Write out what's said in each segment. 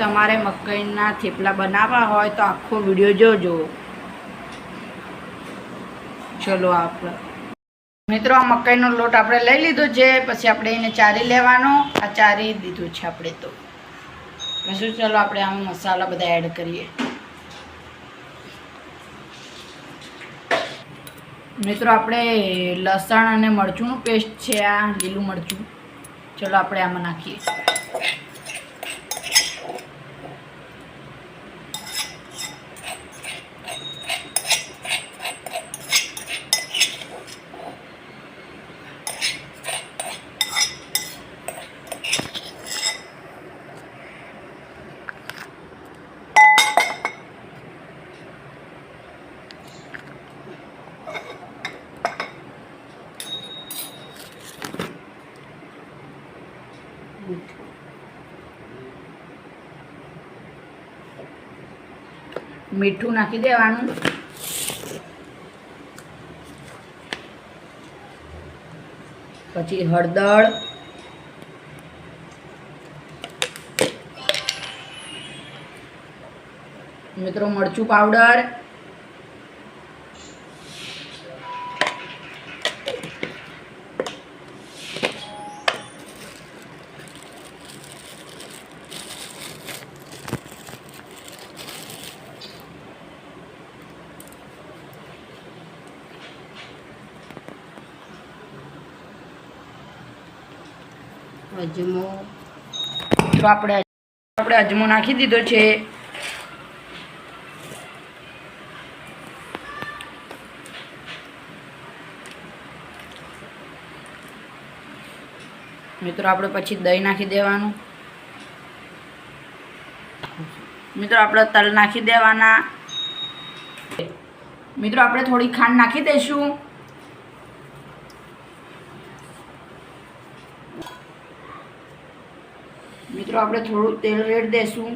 તમારે મકાઈના થેપલા બનાવવા હોય તો આખો વિડીયો જોજો. ચલો આપણે મિત્રો આ મકાઈનો લોટ આપણે લઈ લીધો છે. પછી આપણે એને ચારી લેવાનો. આ ચારી દીધું છે આપણે તો. પછી ચલો આપણે આમાં મસાલા બધા એડ કરીએ. મિત્રો આપણે લસણ અને મરચુંનું પેસ્ટ છે, આ લીલું મરચું. ચલો આપણે આમાં નાખીએ. મીઠું નાખી દેવાનું. પછી હળદર, મિત્રો મરચું પાવડર, અજમો. તો આપણે અજમો નાખી દીધો છે. મિત્રો આપણે પછી દહીં નાખી દેવાનું. મિત્રો આપણે તલ નાખી દેવાના. મિત્રો આપણે થોડી ખાંડ નાખી દઈશું. મિત્રો આપણે થોડું તેલ રેડ દઈશું.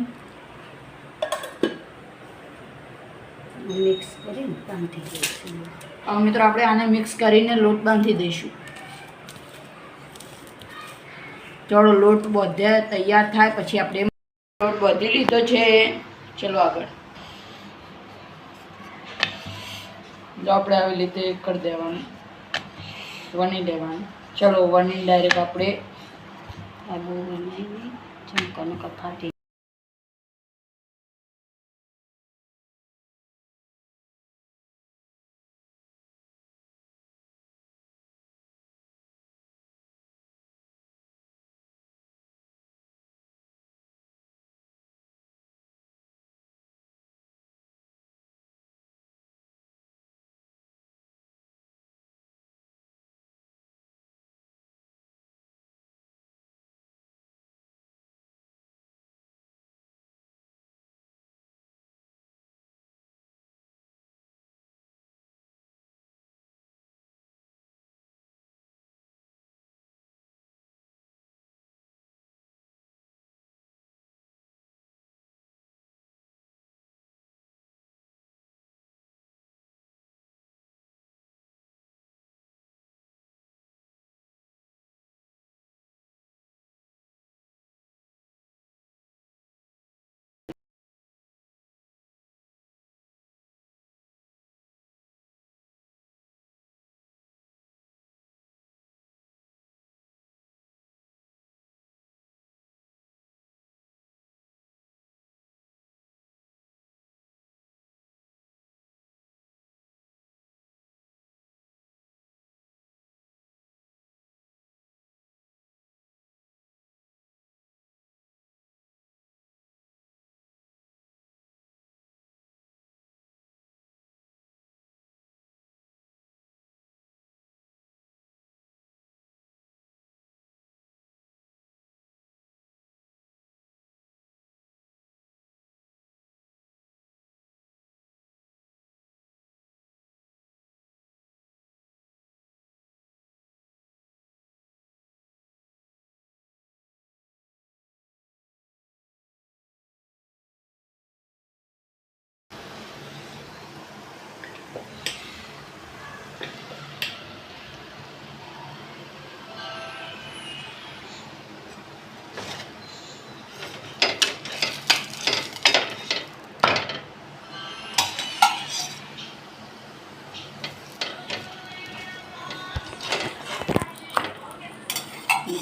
મિક્સ કરીને બાંધી દઈશું. હવે મિત્રો આપણે આને મિક્સ કરીને લોટ બાંધી દઈશું. ચલો લોટ બધે તૈયાર થાય પછી આપણે લોટ બાંધી લીધો છે. ચલો આગળ જો આપણે આવી રીતે કરી દેવાનું, વણી લેવાનું. ચલો વણી ડાયરેક્ટ આપણે આબુ બનાવીને ચમકાનો કફાટી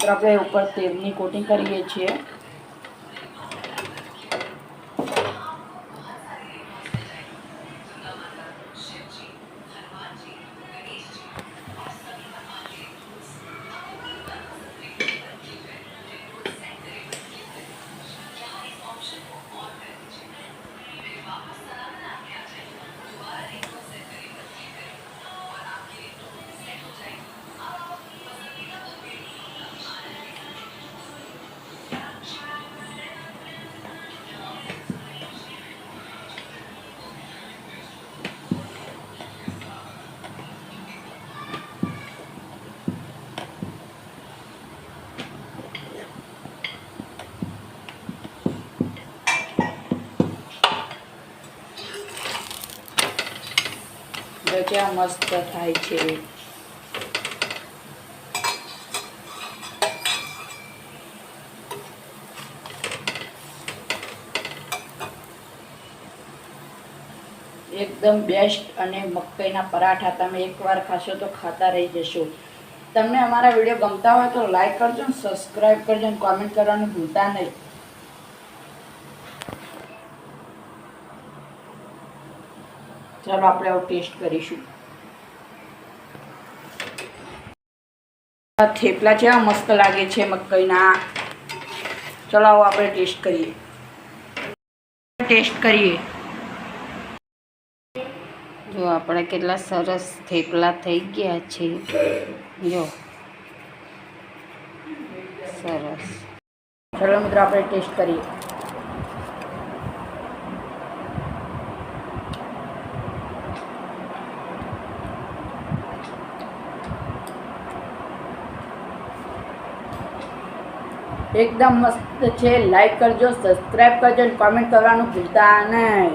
મિત્રો આપણે ઉપર તેલની કોટિંગ કરીએ છીએ. કેવા મસ્ત થાય છે. એકદમ બેસ્ટ અને મકાઈના પરાઠા તમે એકવાર ખાશો તો ખાતા રહી જશો. તમને અમારા વિડીયો ગમતા હોય તો લાઈક કરજો, સબસ્ક્રાઈબ કરજો અને કોમેન્ટ કરવાનું ભૂલતા નહીં. ચાલો આપણે આવું ટેસ્ટ કરીશું. થેપલા છે મસ્ત લાગે છે મકાઈના. ચાલો આવો આપણે ટેસ્ટ કરીએ. જો આપણે કેટલા સરસ થેપલા થઈ ગયા છે. જો સરસ. ચાલો મિત્રો આપણે ટેસ્ટ કરીએ. એકદમ મસ્ત છે. લાઈક કરજો, સબસ્ક્રાઈબ કરજો અને કોમેન્ટ કરવાનું ભૂલતા નહીં.